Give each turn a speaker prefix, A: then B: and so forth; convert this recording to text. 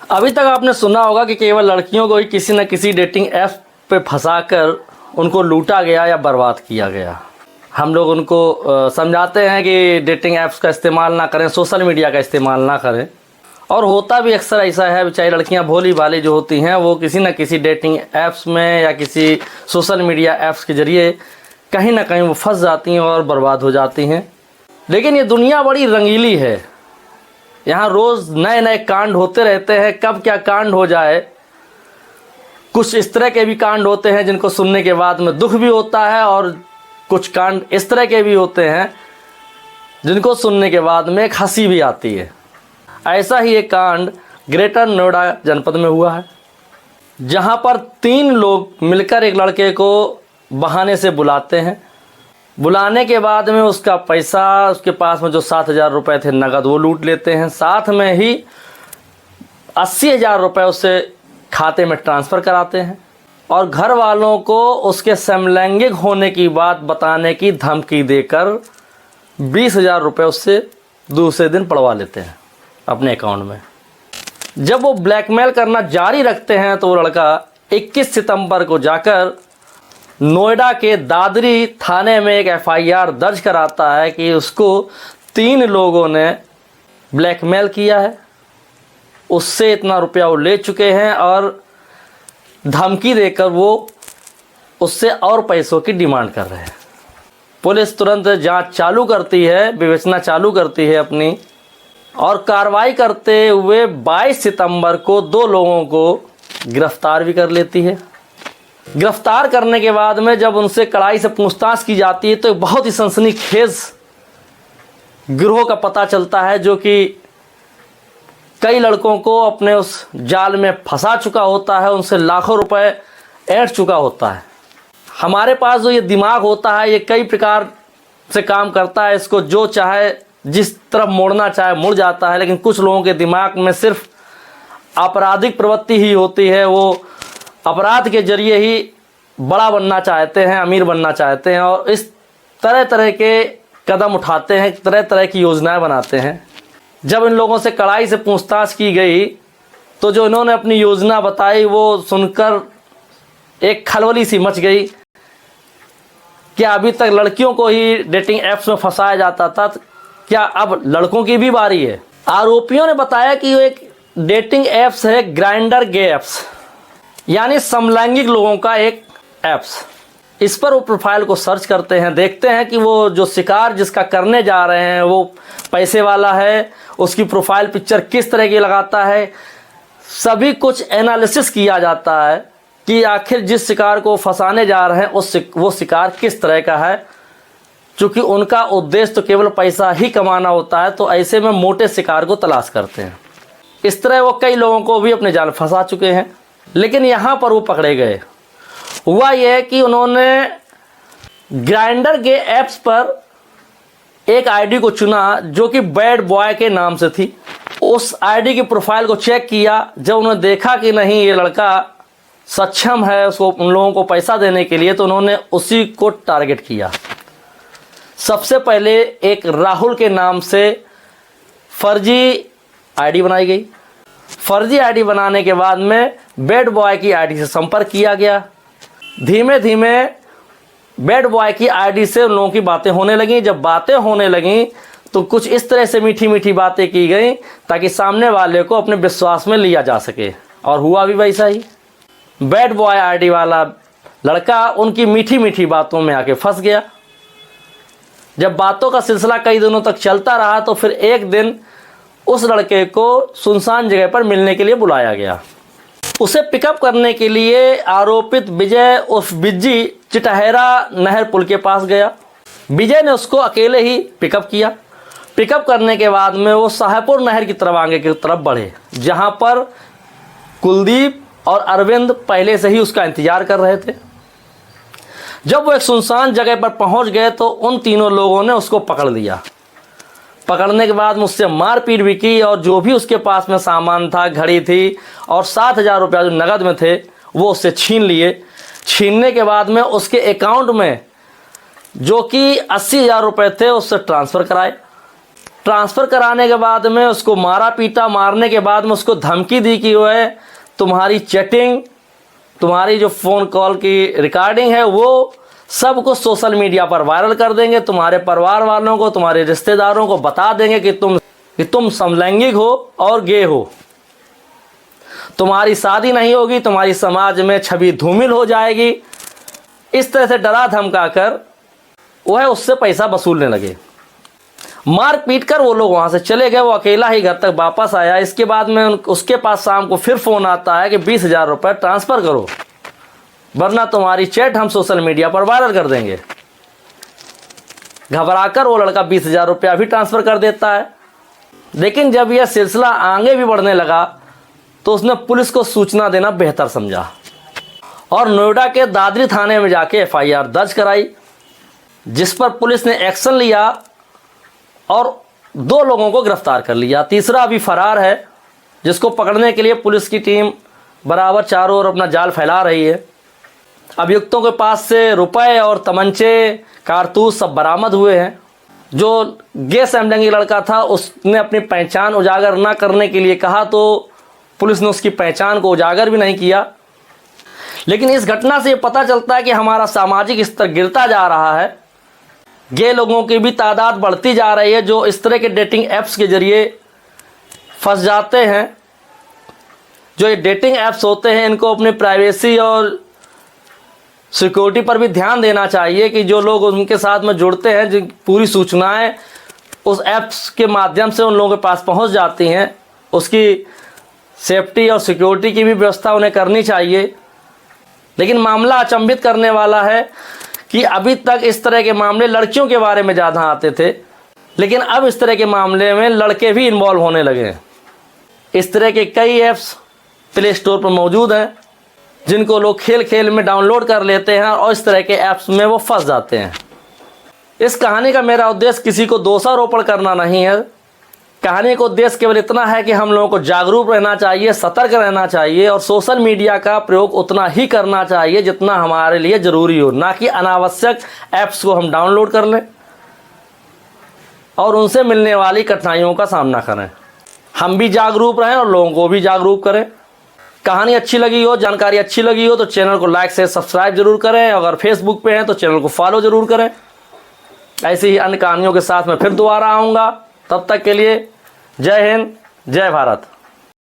A: अभी तक आपने सुना होगा कि केवल लड़कियों को ही किसी न किसी डेटिंग ऐप पे फंसाकर उनको लूटा गया या बर्बाद किया गया। हम लोग उनको समझाते हैं कि डेटिंग ऐप्स का इस्तेमाल ना करें, सोशल मीडिया का इस्तेमाल ना करें, और होता भी अक्सर ऐसा है। बेचारी लड़कियां भोली भाली जो होती हैं वो किसी न किसी डेटिंग ऐप्स में या किसी सोशल मीडिया ऐप्स के ज़रिए कहीं ना कहीं वो फंस जाती हैं और बर्बाद हो जाती हैं। लेकिन ये दुनिया बड़ी रंगीली है, यहाँ रोज़ नए नए कांड होते रहते हैं। कब क्या कांड हो जाए, कुछ इस तरह के भी कांड होते हैं जिनको सुनने के बाद में दुख भी होता है, और कुछ कांड इस तरह के भी होते हैं जिनको सुनने के बाद में एक हंसी भी आती है। ऐसा ही एक कांड ग्रेटर नोएडा जनपद में हुआ है, जहां पर 3 लोग मिलकर एक लड़के को बहाने से बुलाते हैं। बुलाने के बाद में उसका पैसा, उसके पास में जो 7,000 रुपये थे नगद, वो लूट लेते हैं। साथ में ही 80,000 रुपये उससे खाते में ट्रांसफ़र कराते हैं, और घर वालों को उसके समलैंगिक होने की बात बताने की धमकी देकर 20,000 रुपये उससे दूसरे दिन पड़वा लेते हैं अपने अकाउंट में। जब वो ब्लैकमेल करना जारी रखते हैं तो वो लड़का 21 सितंबर को जाकर नोएडा के दादरी थाने में एक FIR दर्ज कराता है कि उसको 3 लोगों ने ब्लैकमेल किया है, उससे इतना रुपया वो ले चुके हैं, और धमकी देकर वो उससे और पैसों की डिमांड कर रहे हैं। पुलिस तुरंत जांच चालू करती है, विवेचना चालू करती है अपनी, और कार्रवाई करते हुए 22 सितंबर को 2 लोगों को गिरफ्तार भी कर लेती है। गिरफ्तार करने के बाद में जब उनसे कड़ाई से पूछताछ की जाती है तो बहुत ही सनसनीखेज गिरोह का पता चलता है, जो कि कई लड़कों को अपने उस जाल में फंसा चुका होता है, उनसे लाखों रुपए ऐंठ चुका होता है। हमारे पास जो ये दिमाग होता है ये कई प्रकार से काम करता है, इसको जो चाहे जिस तरफ मोड़ना चाहे मुड़ जाता है। लेकिन कुछ लोगों के दिमाग में सिर्फ आपराधिक प्रवृत्ति ही होती है, वो अपराध के जरिए ही बड़ा बनना चाहते हैं, अमीर बनना चाहते हैं, और इस तरह तरह के कदम उठाते हैं, तरह तरह की योजनाएं बनाते हैं। जब इन लोगों से कड़ाई से पूछताछ की गई तो जो इन्होंने अपनी योजना बताई वो सुनकर एक खलबली सी मच गई। क्या अभी तक लड़कियों को ही डेटिंग ऐप्स में फंसाया जाता था, क्या अब लड़कों की भी बारी है? आरोपियों ने बताया कि वो एक डेटिंग ऐप्स है, ग्राइंडर गे ऐप्स, यानी समलैंगिक लोगों का एक ऐप्स। इस पर वो प्रोफाइल को सर्च करते हैं, देखते हैं कि वो जो शिकार जिसका करने जा रहे हैं वो पैसे वाला है, उसकी प्रोफाइल पिक्चर किस तरह की लगाता है, सभी कुछ एनालिसिस किया जाता है कि आखिर जिस शिकार को फंसाने जा रहे हैं वो शिकार किस तरह का है। चूँकि उनका उद्देश्य तो केवल पैसा ही कमाना होता है, तो ऐसे में मोटे शिकार को तलाश करते हैं। इस तरह वो कई लोगों को भी अपने जाल फंसा चुके हैं। लेकिन यहाँ पर वो पकड़े गए। हुआ यह है कि उन्होंने ग्राइंडर के ऐप्स पर एक आईडी को चुना जो कि बैड बॉय के नाम से थी। उस आईडी की प्रोफाइल को चेक किया। जब उन्होंने देखा कि नहीं ये लड़का सक्षम है उसको उन लोगों को पैसा देने के लिए, तो उन्होंने उसी को टारगेट किया। सबसे पहले एक राहुल के नाम से फर्जी आईडी बनाई गई। फर्जी आईडी बनाने के बाद में बैड बॉय की आईडी से संपर्क किया गया। धीमे धीमे बैड बॉय की आईडी से उन लोगों की बातें होने लगीं। जब बातें होने लगीं तो कुछ इस तरह से मीठी मीठी बातें की गई ताकि सामने वाले को अपने विश्वास में लिया जा सके, और हुआ भी वैसा ही। बैड बॉय आईडी वाला लड़का उनकी मीठी मीठी बातों में आके फंस गया। जब बातों का सिलसिला कई दिनों तक चलता रहा तो फिर एक दिन उस लड़के को सुनसान जगह पर मिलने के लिए बुलाया गया। उसे पिकअप करने के लिए आरोपित विजय उर्फ बिज्जी चिटहरा नहर पुल के पास गया। विजय ने उसको अकेले ही पिकअप किया। पिकअप करने के बाद में वो शाहपुर नहर की तरफ आगे की तरफ बढ़े, जहां पर कुलदीप और अरविंद पहले से ही उसका इंतजार कर रहे थे। जब वो एक सुनसान जगह पर पहुंच गए तो उन तीनों लोगों ने उसको पकड़ लिया। पकड़ने के बाद मुझसे मारपीट भी की, और जो भी उसके पास में सामान था, घड़ी थी और 7,000 रुपया जो नगद में थे वो उससे छीन लिए। छीनने के बाद में उसके अकाउंट में जो कि 80,000 रुपये थे उससे ट्रांसफ़र कराए। ट्रांसफ़र कराने के बाद में उसको मारा पीटा, मारने के बाद में उसको धमकी दी कि वो है तुम्हारी चैटिंग, तुम्हारी जो फ़ोन कॉल की रिकॉर्डिंग है वो सब कुछ सोशल मीडिया पर वायरल कर देंगे, तुम्हारे परिवार वालों को, तुम्हारे रिश्तेदारों को बता देंगे कि तुम समलैंगिक हो और गे हो, तुम्हारी शादी नहीं होगी, तुम्हारी समाज में छवि धूमिल हो जाएगी। इस तरह से डरा धमका कर वह उससे पैसा वसूलने लगे। मार पीट कर वो लोग वहाँ से चले गए। वो अकेला ही घर तक वापस आया। इसके बाद में उसके पास शाम को फिर फ़ोन आता है कि 20,000 रुपये ट्रांसफ़र करो, वरना तुम्हारी चैट हम सोशल मीडिया पर वायरल कर देंगे। घबराकर वो लड़का 20,000 रुपया भी ट्रांसफ़र कर देता है। लेकिन जब यह सिलसिला आगे भी बढ़ने लगा तो उसने पुलिस को सूचना देना बेहतर समझा और नोएडा के दादरी थाने में जाके FIR दर्ज कराई, जिस पर पुलिस ने एक्शन लिया और 2 लोगों को गिरफ्तार कर लिया। तीसरा अभी फरार है, जिसको पकड़ने के लिए पुलिस की टीम बराबर चारों ओर अपना जाल फैला रही है। अभियुक्तों के पास से रुपए और तमंचे, कारतूस सब बरामद हुए हैं। जो गे समलैंगिक लड़का था उसने अपनी पहचान उजागर न करने के लिए कहा तो पुलिस ने उसकी पहचान को उजागर भी नहीं किया। लेकिन इस घटना से ये पता चलता है कि हमारा सामाजिक स्तर गिरता जा रहा है। गे लोगों की भी तादाद बढ़ती जा रही है जो इस तरह के डेटिंग ऐप्स के ज़रिए फंस जाते हैं। जो ये डेटिंग ऐप्स होते हैं इनको अपनी प्राइवेसी और सिक्योरिटी पर भी ध्यान देना चाहिए कि जो लोग उनके साथ में जुड़ते हैं, जिन पूरी सूचनाएं उस ऐप्स के माध्यम से उन लोगों के पास पहुंच जाती हैं, उसकी सेफ्टी और सिक्योरिटी की भी व्यवस्था उन्हें करनी चाहिए। लेकिन मामला अचंभित करने वाला है कि अभी तक इस तरह के मामले लड़कियों के बारे में ज़्यादा आते थे, लेकिन अब इस तरह के मामले में लड़के भी इन्वॉल्व होने लगे हैं। इस तरह के कई ऐप्स प्ले स्टोर पर मौजूद हैं जिनको लोग खेल खेल में डाउनलोड कर लेते हैं और इस तरह के ऐप्स में वो फंस जाते हैं। इस कहानी का मेरा उद्देश्य किसी को दोषारोपण करना नहीं है। कहानी का उद्देश्य केवल इतना है कि हम लोगों को जागरूक रहना चाहिए, सतर्क रहना चाहिए और सोशल मीडिया का प्रयोग उतना ही करना चाहिए जितना हमारे लिए ज़रूरी हो, ना कि अनावश्यक ऐप्स को हम डाउनलोड कर लें और उनसे मिलने वाली कठिनाइयों का सामना करें। हम भी जागरूक रहें और लोगों को भी जागरूक करें। कहानी अच्छी लगी हो, जानकारी अच्छी लगी हो तो चैनल को लाइक से सब्सक्राइब जरूर करें। अगर फेसबुक पे हैं तो चैनल को फॉलो ज़रूर करें। ऐसी ही अन्य कहानियों के साथ मैं फिर दोबारा आऊँगा। तब तक के लिए जय हिंद, जय भारत।